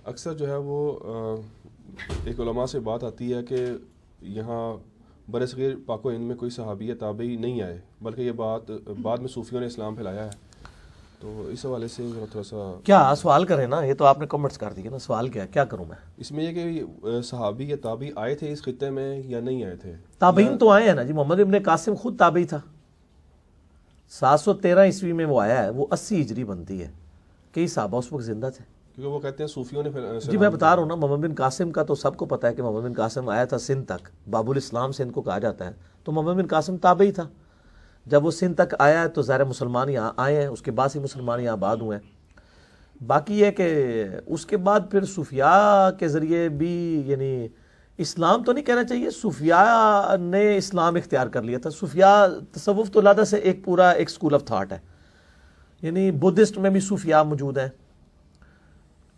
اکثر جو ہے وہ ایک علماء سے بات آتی ہے کہ یہاں بر صغیر پاک و ہند میں کوئی صحابی یا تابعی نہیں آئے، بلکہ یہ بات بعد میں صوفیوں نے اسلام پھیلایا ہے. تو اس حوالے سے تھوڑا سا کیا سوال کریں نا، یہ تو آپ نے کمنٹس کر دیے نا، سوال کیا کروں میں اس میں یہ کہ صحابی یا تابعی آئے تھے اس خطے میں یا نہیں آئے تھے؟ تابعین تو آئے ہیں نا جی. محمد ابن قاسم خود تابعی تھا، 713 عیسوی میں وہ آیا ہے، وہ 80 ہجری بنتی ہے. کئی صحابہ اس وقت زندہ تھے. کیونکہ وہ کہتے ہیں صوفیوں نے جی میں بتا رہا ہوں نا، محمد بن قاسم کا تو سب کو پتہ ہے کہ محمد بن قاسم آیا تھا سندھ تک، باب الاسلام سندھ کو کہا جاتا ہے. تو محمد بن قاسم تابعی تھا. جب وہ سندھ تک آیا ہے تو ظاہر مسلمان یہاں آئے ہیں، اس کے بعد ہی مسلمان یہاں آباد ہوئے ہیں. باقی یہ کہ اس کے بعد پھر صوفیاء کے ذریعے بھی، یعنی اسلام تو نہیں کہنا چاہیے، صوفیاء نے اسلام اختیار کر لیا تھا. صوفیاء تصوف تو علیحدہ سے ایک پورا ایک اسکول آف تھاٹ ہے. یعنی بدھسٹ میں بھی صوفیاء موجود ہیں،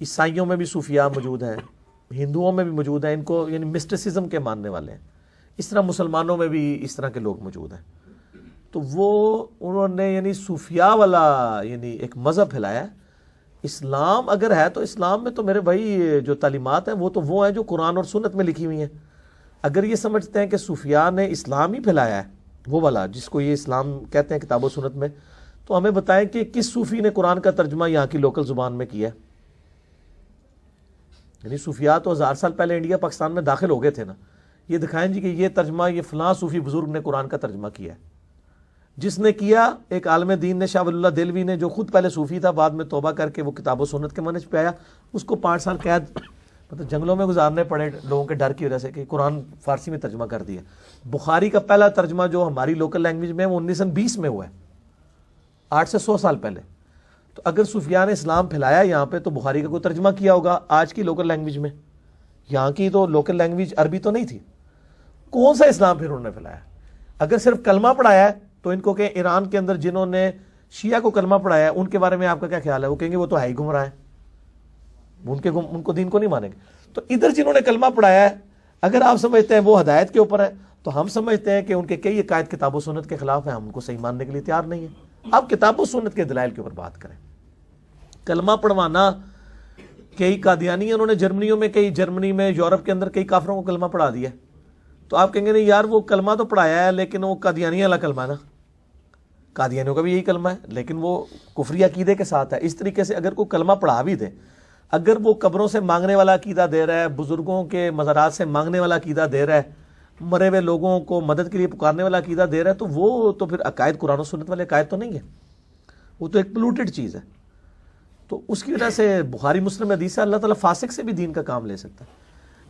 عیسائیوں میں بھی صوفیاء موجود ہیں، ہندوؤں میں بھی موجود ہیں. ان کو یعنی مسٹسزم کے ماننے والے ہیں. اس طرح مسلمانوں میں بھی اس طرح کے لوگ موجود ہیں. تو وہ انہوں نے یعنی صوفیاء والا یعنی ایک مذہب پھیلایا ہے. اسلام اگر ہے تو اسلام میں تو میرے بھائی جو تعلیمات ہیں وہ ہیں جو قرآن اور سنت میں لکھی ہوئی ہیں. اگر یہ سمجھتے ہیں کہ صوفیاء نے اسلام ہی پھیلایا ہے، وہ والا جس کو یہ اسلام کہتے ہیں کتاب و سنت میں، تو ہمیں بتائیں کہ کس صوفی نے قرآن کا ترجمہ یہاں کی لوکل زبان میں کیا ہے. یعنی صوفیاء تو 1000 سال پہلے انڈیا پاکستان میں داخل ہو گئے تھے نا. یہ دکھائیں جی کہ یہ ترجمہ یہ فلاں صوفی بزرگ نے قرآن کا ترجمہ کیا ہے. جس نے کیا ایک عالم دین نے، شاہ ولی اللہ دہلوی نے، جو خود پہلے صوفی تھا، بعد میں توبہ کر کے وہ کتاب و سنت کے منہج پہ آیا. اس کو 5 سال قید مطلب جنگلوں میں گزارنے پڑے لوگوں کے ڈر کی وجہ سے کہ قرآن فارسی میں ترجمہ کر دیا. بخاری کا پہلا ترجمہ جو ہماری لوکل لینگویج میں وہ 1920 میں ہوا ہے، 8 سے 100 سال پہلے. تو اگر صوفیاء نے اسلام پھیلایا یہاں پہ تو بخاری کا کوئی ترجمہ کیا ہوگا آج کی لوکل لینگویج میں. یہاں کی تو لوکل لینگویج عربی تو نہیں تھی. کون سا اسلام پھر انہوں نے پھیلایا؟ اگر صرف کلمہ پڑھایا ہے تو ان کو کہ ایران کے اندر جنہوں نے شیعہ کو کلمہ پڑھایا ہے ان کے بارے میں آپ کا کیا خیال ہے؟ وہ کہیں گے وہ تو ہے ہی گمراہ ہیں، ان کو دین کو نہیں مانیں گے. تو ادھر جنہوں نے کلمہ پڑھایا ہے اگر آپ سمجھتے ہیں وہ ہدایت کے اوپر ہے تو ہم سمجھتے ہیں کہ ان کے کئی عقائد کتاب و سنت کے خلاف ہیں، ہم ان کو صحیح ماننے کے لیے تیار نہیں ہیں. آپ کتاب و سنت کے دلائل کے اوپر بات کریں. کلمہ پڑھوانا کئی قادیانی انہوں نے جرمنی میں یورپ کے اندر کئی کافروں کو کلمہ پڑھا دیا. تو آپ کہیں گے نہیں یار وہ کلمہ تو پڑھایا ہے لیکن وہ قادیانی والا کلمہ ہے نا، قادیانیوں کا بھی یہی کلمہ ہے لیکن وہ کفری عقیدے کے ساتھ ہے. اس طریقے سے اگر کوئی کلمہ پڑھا بھی دے، اگر وہ قبروں سے مانگنے والا عقیدہ دے رہا ہے، بزرگوں کے مزارات سے مانگنے والا عقیدہ دے رہا ہے، مرے ہوئے لوگوں کو مدد کے لیے پکارنے والا عقیدہ دے رہا ہے، تو وہ تو پھر عقائد قرآن و سنت والے عقائد تو نہیں ہے، وہ تو ایک پلوٹڈ چیز ہے. تو اس کی وجہ سے بخاری مسلم حدیث ہے اللہ تعالیٰ فاسق سے بھی دین کا کام لے سکتا ہے.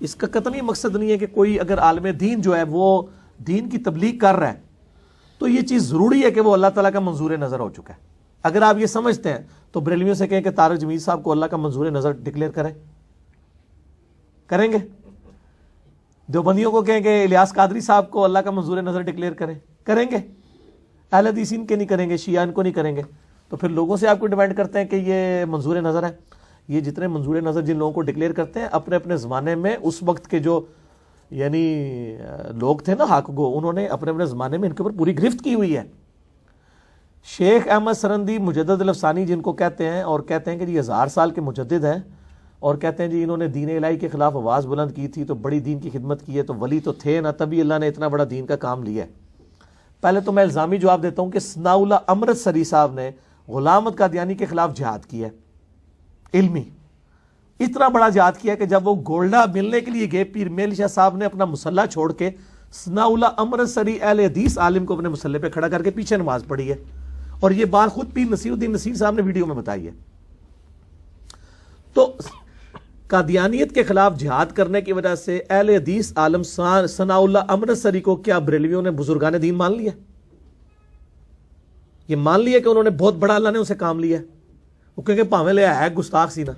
اس کا قطعی مقصد نہیں ہے کہ کوئی اگر عالم دین جو ہے وہ دین کی تبلیغ کر رہا ہے تو یہ چیز ضروری ہے کہ وہ اللہ تعالیٰ کا منظور نظر ہو چکا ہے. اگر آپ یہ سمجھتے ہیں تو بریلویوں سے کہیں کہ طارق جمیل صاحب کو اللہ کا منظور نظر ڈکلیئر کریں گے. دیوبندیوں کو کہیں کہ الیاس قادری صاحب کو اللہ کا منظور نظر ڈکلیئر کریں گے. اہل حدیث ان کے نہیں کریں گے، شیعہ ان کو نہیں کریں گے. تو پھر لوگوں سے آپ کو ڈیمانڈ کرتے ہیں کہ یہ منظور نظر ہے. یہ جتنے منظور نظر جن لوگوں کو ڈکلیئر کرتے ہیں اپنے اپنے زمانے میں اس وقت کے جو یعنی لوگ تھے نا حق گو، انہوں نے اپنے اپنے زمانے میں ان کے اوپر پوری گرفت کی ہوئی ہے. شیخ احمد سرندی مجدد الافسانی جن کو کہتے ہیں اور کہتے ہیں کہ یہ 1000 سال کے مجدد ہیں اور کہتے ہیں جی انہوں نے دین الہی کے خلاف آواز بلند کی تھی تو بڑی دین کی خدمت کی ہے، تو ولی تو تھے نا تبھی اللہ نے اتنا بڑا دین کا کام لیا ہے. پہلے تو میں الزامی جواب دیتا ہوں کہ ثناء اللہ امرت سری صاحب نے غلام احمد قادیانی کے خلاف جہاد کیا ہے، علمی اتنا بڑا جہاد کیا کہ جب وہ گولڈا ملنے کے لیے گئے پیر میل شاہ صاحب نے اپنا مسلح چھوڑ کے ثناء اللہ امرت سری اہل حدیث عالم کو اپنے مسلح پہ کھڑا کر کے پیچھے نماز پڑھی ہے. اور یہ بات خود پیر نصیر الدین نصیر صاحب نے ویڈیو میں بتائی ہے. تو قادیانیت کے خلاف جہاد کرنے کی وجہ سے اہل حدیث عالم ثناء اللہ امرت سری کو کیا بریلویوں نے بزرگان دین مان لیا؟ یہ مان لیا کہ انہوں نے بہت بڑا اللہ نے اسے کام لیا. وہ کہیں گے پاویں لے ہے گستاخ سی نا.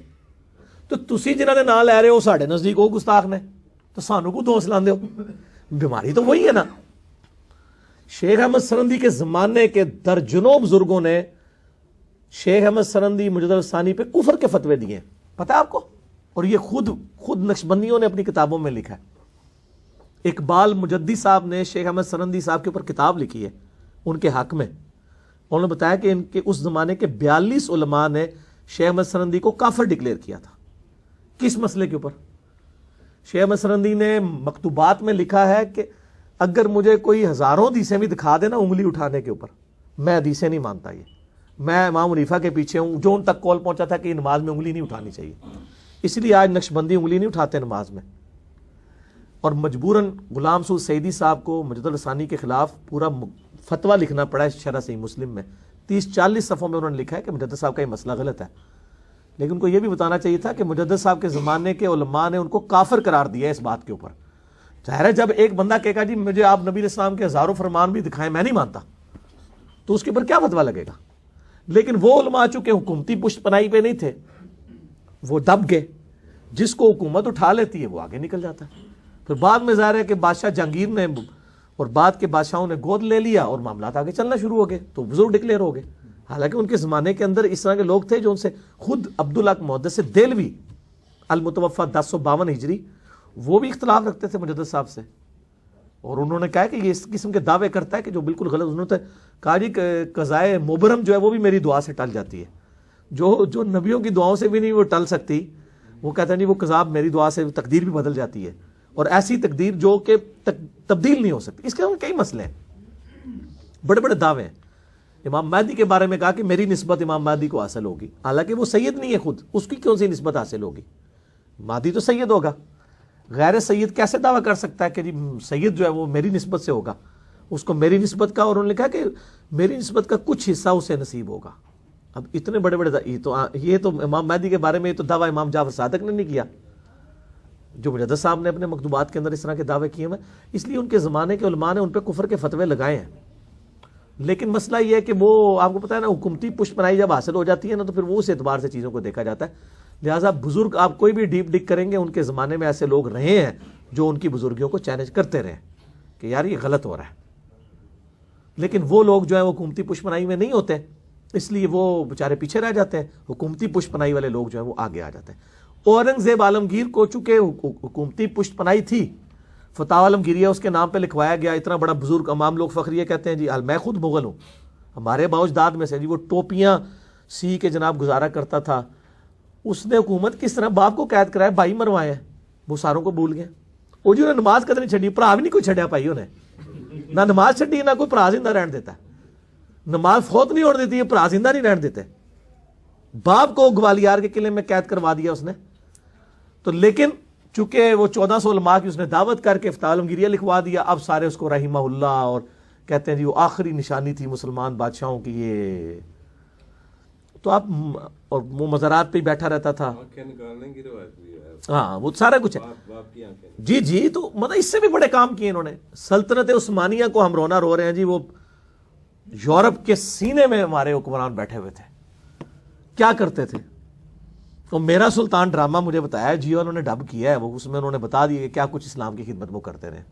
تو تسی جنہاں نے نام لے رہے ہو ساڈے نزدیک وہ گستاخ نے تو سانو کو دوست لاندے ہو. بیماری تو وہی ہے نا. شیخ احمد سرندی کے زمانے کے درجنوں بزرگوں نے شیخ احمد سرندی مجدد ثانی پہ کفر کے فتوے دیے، پتہ ہے آپ کو؟ اور یہ خود نقشبندیوں نے اپنی کتابوں میں لکھا ہے. اقبال مجدی صاحب نے شیخ احمد سرندی صاحب کے اوپر کتاب لکھی ہے ان کے حق میں. انہوں نے بتایا کہ ان کے اس زمانے کے 42 علماء نے شیخ احمد سرندی کو کافر ڈکلیئر کیا تھا. کس مسئلے کے اوپر؟ شیخ مسرندی نے مکتوبات میں لکھا ہے کہ اگر مجھے کوئی ہزاروں حدیثیں بھی دکھا دینا انگلی اٹھانے کے اوپر، میں حدیثیں نہیں مانتا، یہ میں امام حنیفہ کے پیچھے ہوں، جو ان تک کال پہنچا تھا کہ نماز میں انگلی نہیں اٹھانی چاہیے، اس لیے آج نقشبندی انگلی نہیں اٹھاتے نماز میں، اور مجبوراً غلام سعود سعیدی صاحب کو مجد الرسانی کے خلاف پورا فتویٰ لکھنا پڑا ہے شرح صحیح مسلم میں، 30-40 صفحوں میں انہوں نے لکھا ہے کہ مجدد صاحب کا یہ مسئلہ غلط ہے، لیکن ان کو یہ بھی بتانا چاہیے تھا کہ مجدد صاحب کے زمانے کے علماء نے ان کو کافر قرار دیا ہے اس بات کے اوپر۔ ظاہر ہے جب ایک بندہ کہے گا جی مجھے آپ نبی علیہ السلام کے ہزاروں فرمان بھی دکھائیں میں نہیں مانتا، تو اس کے اوپر کیا فتویٰ لگے گا؟ لیکن وہ علماء چونکہ حکومتی پشت پناہی پہ نہیں تھے، وہ دب گئے، جس کو حکومت اٹھا لیتی ہے وہ آگے نکل جاتا ہے۔ پھر بعد میں ظاہر ہے کہ بادشاہ جہانگیر نے اور بعد کے بادشاہوں نے گود لے لیا اور معاملات آگے چلنا شروع ہو گئے، تو بزرگ ڈکلیئر ہو گئے۔ حالانکہ ان کے زمانے کے اندر اس طرح کے لوگ تھے جو ان سے خود عبدالحق محدث دہلوی المتوفی 1052 ہجری وہ بھی اختلاف رکھتے تھے مجدد صاحب سے، اور انہوں نے کہا کہ یہ اس قسم کے دعوے کرتا ہے کہ جو بالکل غلط۔ انہوں نے کہا جی قضائے مبرم جو ہے وہ بھی میری دعا سے ٹل جاتی ہے، جو نبیوں کی دعاؤں سے بھی نہیں وہ ٹل سکتی، وہ کہتا ہے جی وہ قضا میری دعا سے تقدیر بھی بدل جاتی ہے، اور ایسی تقدیر جو کہ تبدیل نہیں ہو سکتی۔ اس کے کئی مسئلے ہیں، بڑے بڑے دعوے ہیں۔ امام مہدی کے بارے میں کہا کہ میری نسبت امام مہدی کو حاصل ہوگی، حالانکہ وہ سید نہیں ہے خود، اس کی کون سی نسبت حاصل ہوگی؟ مہدی تو سید ہوگا، غیر سید کیسے دعویٰ کر سکتا ہے کہ جی سید جو ہے وہ میری نسبت سے ہوگا؟ اس کو میری نسبت کا، اور انہوں نے کہا کہ میری نسبت کا کچھ حصہ اسے نصیب ہوگا۔ اب اتنے بڑے بڑے یہ تو امام مہدی کے بارے میں یہ تو دعویٰ امام جعفر صادق نے نہیں کیا، جو مجدد صاحب نے اپنے مکتوبات کے اندر اس طرح کے دعوے کیے ہیں، اس لیے ان کے زمانے کے علماء نے ان پہ کفر کے فتوے لگائے ہیں۔ لیکن مسئلہ یہ ہے کہ وہ آپ کو پتہ ہے نا، حکومتی پشت پناہی جب حاصل ہو جاتی ہے نا تو پھر وہ اس اعتبار سے چیزوں کو دیکھا جاتا ہے۔ لہٰذا بزرگ آپ کوئی بھی ڈیپ ڈک کریں گے، ان کے زمانے میں ایسے لوگ رہے ہیں جو ان کی بزرگیوں کو چیلنج کرتے رہے کہ یار یہ غلط ہو رہا ہے، لیکن وہ لوگ جو ہیں وہ حکومتی پشت پناہی میں نہیں ہوتے، اس لیے وہ بیچارے پیچھے رہ جاتے ہیں۔ حکومتی پشت پناہی والے لوگ جو ہیں وہ آگے آ جاتے ہیں۔ اورنگزیب عالمگیر کو چونکہ حکومتی پشت پناہی تھی، فتح عالمگیریہ اس کے نام پہ لکھوایا گیا، اتنا بڑا بزرگ، عوام لوگ فخریہ کہتے ہیں جی میں خود مغل ہوں، ہمارے باوجداد میں سے جی وہ ٹوپیاں سی کے جناب گزارا کرتا تھا، اس نے حکومت کس طرح باپ کو قید کرایا، بھائی مروائے ہیں، وہ ساروں کو بھول گئے۔ وہ جو نماز قدر نہیں چھڑی، پرا بھی نہیں کوئی چھڑیا بھائیوں نے، نہ نماز چھڑی نہ کوئی پرا زندہ رہن دیتا ہے، نماز فوت نہیں ہونے دیتی ہے، پرا زندہ نہیں رہن دیتے۔ باپ کو گوالیار کے قلعے میں قید کروا دیا اس نے، تو لیکن چونکہ وہ 1400 علماء کی اس نے دعوت کر کے فتح عالمگیریہ لکھوا دیا، اب سارے اس کو رحمہ اللہ اور کہتے ہیں جی وہ آخری نشانی تھی مسلمان بادشاہوں کی، یہ تو آپ اور وہ مزارات پہ ہی بیٹھا رہتا تھا، ہاں وہ سارا کچھ ہے جی جی۔ تو مطلب اس سے بھی بڑے کام کیے انہوں نے۔ سلطنت عثمانیہ کو ہم رونا رو رہے ہیں جی، وہ یورپ کے سینے میں ہمارے حکمران بیٹھے ہوئے تھے، کیا کرتے تھے؟ اور میرا سلطان ڈرامہ مجھے بتایا جی، انہوں نے ڈب کیا ہے، وہ اس میں انہوں نے بتا دیا کہ کیا کچھ اسلام کی خدمت وہ کرتے رہے،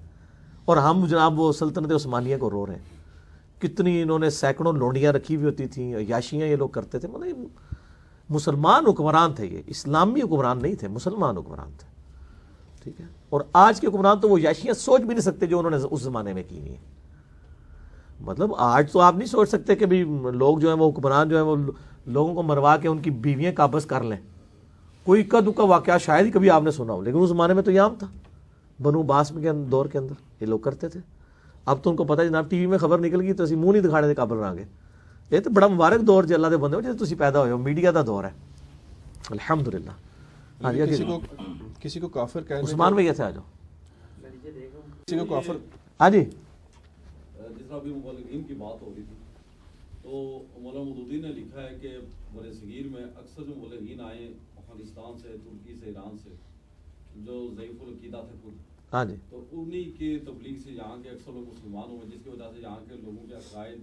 اور ہم جناب وہ سلطنت عثمانیہ کو رو رہے ہیں۔ کتنی انہوں نے سینکڑوں لونڈیاں رکھی ہوئی ہوتی تھیں، عیاشیاں یہ لوگ کرتے تھے، مطلب مسلمان حکمران تھے، یہ اسلامی حکمران نہیں تھے، مسلمان حکمران تھے، ٹھیک ہے۔ اور آج کے حکمران تو وہ عیاشیاں سوچ بھی نہیں سکتے جو انہوں نے اس زمانے میں کی ہیں۔ مطلب آج تو آپ نہیں سوچ سکتے کہ بھی لوگ جو ہیں وہ حکمران جو ہیں وہ لوگوں کو مروا کے ان کی بیویاں قابض کر لیں، کوئی اکا دکا واقعہ شاید ہی کبھی آپ نے سنا ہو، لیکن اس زمانے میں تو یہ عام تھا، بنو باسم کے دور کے اندر یہ لوگ کرتے تھے۔ اب تو ان کو پتہ ہے جناب ٹی وی میں خبر نکل گئی تو اسی منہ نہیں دکھانے دے قابل رہاں گے۔ یہ تو بڑا مبارک دور جو اللہ دے بندے ہو جیسے تسی پیدا ہوئے ہو، میڈیا دا دور ہے الحمدللہ۔ ہاں جی، کسی کو کافر کہنے، عثمان بھائی ایسے آ جاؤ، کسی کو کافر، ہاں جی۔ جس طرح ابھی مبلغین کی بات ہو رہی تھی تو مولانا مودودی نے لکھا ہے کہ بر صغیر میں اکثر جو مبلغین آئے افغانستان سے، ترکی سے، ایران سے، جو ضعیف العقیدہ تھے خود، ہاں جی، تو انہی کی تبلیغ سے یہاں کے اکثر لوگ مسلمان ہوئے، جس کی وجہ سے یہاں کے لوگوں کے عقائد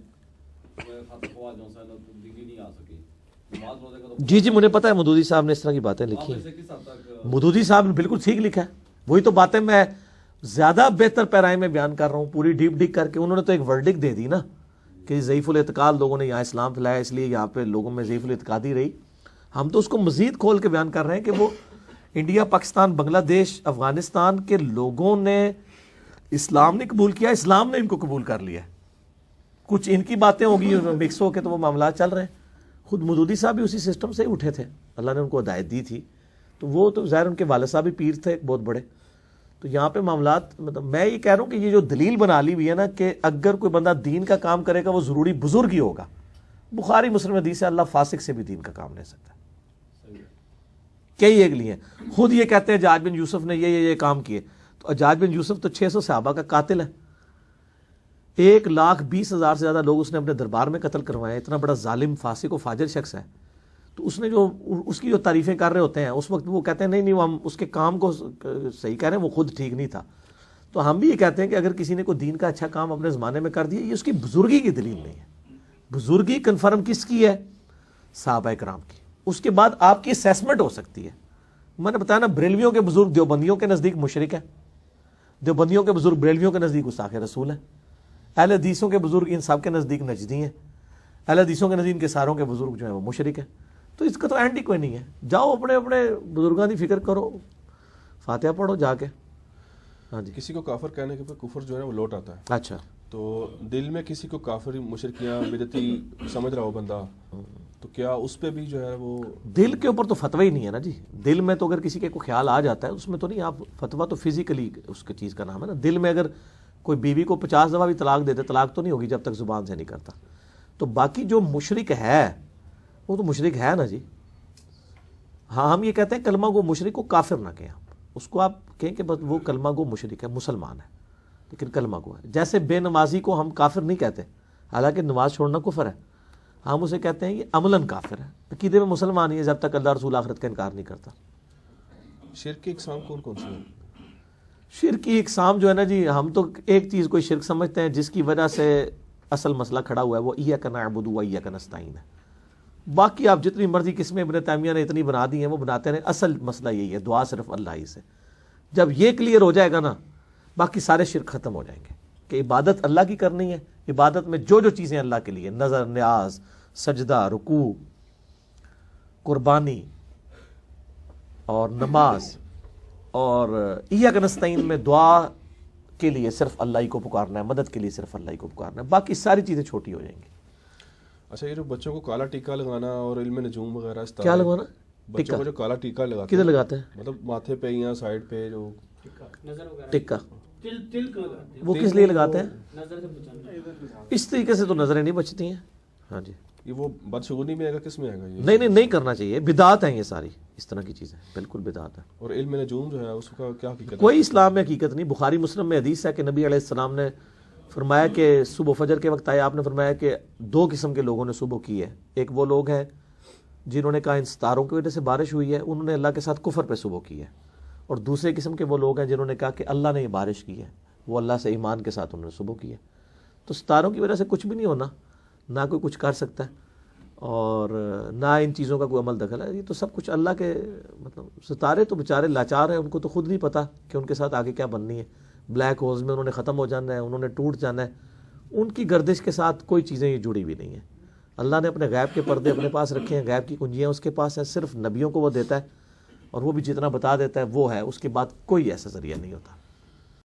ختم ہوا، جو ہے تبدیلی نہیں آ سکی۔ نماز روزے کا تو جی جی مجھے پتہ ہے مودودی صاحب نے اس طرح کی باتیں لکھی ہیں، کس حد تک مودودی صاحب نے بالکل ٹھیک لکھا ہے، وہی تو باتیں میں زیادہ بہتر پیرائے میں بیان کر رہا ہوں، پوری ڈیپ ڈک کر کے۔ انہوں نے تو ایک ورڈک دے دی نا کہ ضعیف الاعتقاد لوگوں نے یہاں اسلام پھیلایا، اس لیے یہاں پہ لوگوں میں ضعیف الاعتقادی رہی۔ ہم تو اس کو مزید کھول کے بیان کر رہے ہیں کہ وہ انڈیا، پاکستان، بنگلہ دیش، افغانستان کے لوگوں نے اسلام نہیں قبول کیا، اسلام نے ان کو قبول کر لیا۔ کچھ ان کی باتیں ہوگی مکس ہو کے تو وہ معاملات چل رہے ہیں۔ خود مودودی صاحب بھی اسی سسٹم سے ہی اٹھے تھے، اللہ نے ان کو ہدایت دی تھی، تو وہ تو ظاہر ان کے والد صاحب بھی پیر تھے بہت بڑے. تو یہاں پہ معاملات مطلب میں یہ کہہ رہا ہوں کہ یہ جو دلیل بنا لی ہوئی ہے نا کہ اگر کوئی بندہ دین کا کام کرے گا وہ ضروری بزرگ ہی ہوگا. بخاری مسلم حدیث سے اللہ فاسق سے بھی دین کا کام لے سکتا ہے. کئی ایک لیے خود یہ کہتے ہیں حجاج بن یوسف نے یہ کام کیے. تو حجاج بن یوسف تو 600 صحابہ کا قاتل ہے. 1,20,000 سے زیادہ لوگ اس نے اپنے دربار میں قتل کروائے. اتنا بڑا ظالم فاسق و فاجر شخص ہے. تو اس نے جو اس کی جو تعریفیں کر رہے ہوتے ہیں اس وقت وہ کہتے ہیں نہیں ہم اس کے کام کو صحیح کہہ رہے ہیں, وہ خود ٹھیک نہیں تھا. تو ہم بھی یہ کہتے ہیں کہ اگر کسی نے کوئی دین کا اچھا کام اپنے زمانے میں کر دیا یہ اس کی بزرگی کی دلیل نہیں ہے. بزرگی کنفرم کس کی ہے؟ صحابہ کرام کی. اس کے بعد آپ کی اسیسمنٹ ہو سکتی ہے. میں نے بتایا نا بریلویوں کے بزرگ دیوبندیوں کے نزدیک مشرک ہے, دیوبندیوں کے بزرگ بریلویوں کے نزدیک گستاخ رسول ہے, اہل حدیثوں کے بزرگ ان سب کے نزدیک نجدی ہیں, اہل حدیثوں کے نزدیک ان کے ساروں کے بزرگ جو ہیں وہ مشرک ہیں. تو اس کا تو اینڈ ہی کوئی نہیں ہے. جاؤ اپنے اپنے بزرگاں کی فکر کرو, فاتحہ پڑھو جا کے. ہاں جی. کسی کو کافر کہنے کے بعد کفر جو ہے وہ لوٹ آتا ہے. اچھا. تو دل میں کسی کو کافر مشرکیاں بدعتی سمجھ رہا ہو بندہ, تو کیا اس پہ بھی جو ہے وہ دل کے اوپر تو فتوی ہی نہیں ہے نا جی. دل میں تو اگر کسی کے کوئی خیال آ جاتا ہے اس میں تو نہیں, آپ فتویٰ تو فزیکلی اس کی چیز کا نام ہے نا. دل میں اگر کوئی بیوی کو 50 دفعہ بھی طلاق دے دے طلاق تو نہیں ہوگی جب تک زبان سے نہیں کرتا. تو باقی جو مشرک ہے وہ تو مشرک ہے نا جی. ہاں ہم یہ کہتے ہیں کلمہ گو مشرک کو کافر نہ کہیں. اس کو آپ کہیں کہ بس وہ کلمہ گو مشرک ہے, مسلمان ہے لیکن کلمہ گو ہے. جیسے بے نمازی کو ہم کافر نہیں کہتے, حالانکہ نماز چھوڑنا کفر ہے. ہم اسے کہتے ہیں یہ عملاً کافر ہے, عقیدے میں مسلمان ہی ہے جب تک اللہ رسول آخرت کا انکار نہیں کرتا. شرک کی اقسام کون کون سی ہیں؟ شرک کی اقسام جو ہے نا جی, ہم تو ایک چیز کوئی شرک سمجھتے ہیں جس کی وجہ سے اصل مسئلہ کھڑا ہوا ہے, وہ ایاک نعبد و ایاک نستعین ہے. باقی آپ جتنی مرضی قسمیں ابن تیمیہ نے اتنی بنا دی ہیں وہ بناتے رہیں, اصل مسئلہ یہی ہے, دعا صرف اللہ ہی سے. جب یہ کلیئر ہو جائے گا نا باقی سارے شرک ختم ہو جائیں گے کہ عبادت اللہ کی کرنی ہے. عبادت میں جو چیزیں اللہ کے لیے, نظر, نیاز, سجدہ, رکوع, قربانی اور نماز, اور ایاک نستعین میں دعا کے لیے صرف اللہ ہی کو پکارنا ہے, مدد کے لیے صرف اللہ ہی کو پکارنا ہے, باقی ساری چیزیں چھوٹی ہو جائیں گی. اچھا, یہ جو بچوں کو کالا ٹیکا لگانا اور علم نجوم وغیرہ کیا لگوانا؟ بچوں کو جو کالا ٹیکا لگاتے کدھر لگاتے ہیں؟ مطلب ماتھے پہ یا سائڈ پہ جو ٹکا, وہ کس لیے لگاتے ہیں؟ اس طریقے سے تو نظریں نہیں بچتی ہیں. ہاں جی. یہ وہ بدشگونی میں آئے گا, کس میں آئے گا یہ؟ نہیں کرنا چاہیے, بدعات ہیں یہ ساری, اس طرح کی چیزیں بالکل بدعات ہیں. اور علم نجوم جو ہے اس کا کیا حقیقت ہے؟ کوئی اسلام میں حقیقت نہیں. بخاری مسلم میں حدیث ہے کہ نبی علیہ السلام نے فرمایا کہ صبح فجر کے وقت آئے, آپ نے فرمایا کہ 2 قسم کے لوگوں نے صبح کی ہے. ایک وہ لوگ ہیں جنہوں نے کہا ان ستاروں کی وجہ سے بارش ہوئی ہے, انہوں نے اللہ کے ساتھ کفر پہ صبح کی ہے. اور دوسرے قسم کے وہ لوگ ہیں جنہوں نے کہا کہ اللہ نے یہ بارش کی ہے, وہ اللہ سے ایمان کے ساتھ انہوں نے صبح کی ہے. تو ستاروں کی وجہ سے کچھ بھی نہیں ہونا, نہ کوئی کچھ کر سکتا ہے, اور نہ ان چیزوں کا کوئی عمل دخل ہے. یہ تو سب کچھ اللہ کے, مطلب ستارے تو بیچارے لاچار ہیں, ان کو تو خود نہیں پتا کہ ان کے ساتھ آگے کیا بننی ہے. بلیک ہولز میں انہوں نے ختم ہو جانا ہے, انہوں نے ٹوٹ جانا ہے. ان کی گردش کے ساتھ کوئی چیزیں یہ جڑی ہوئی نہیں ہیں. اللہ نے اپنے غیب کے پردے اپنے پاس رکھے ہیں, غیب کی کنجیاں اس کے پاس ہیں, صرف نبیوں کو وہ دیتا ہے, اور وہ بھی جتنا بتا دیتا ہے وہ ہے, اس کے بعد کوئی ایسا ذریعہ نہیں ہوتا.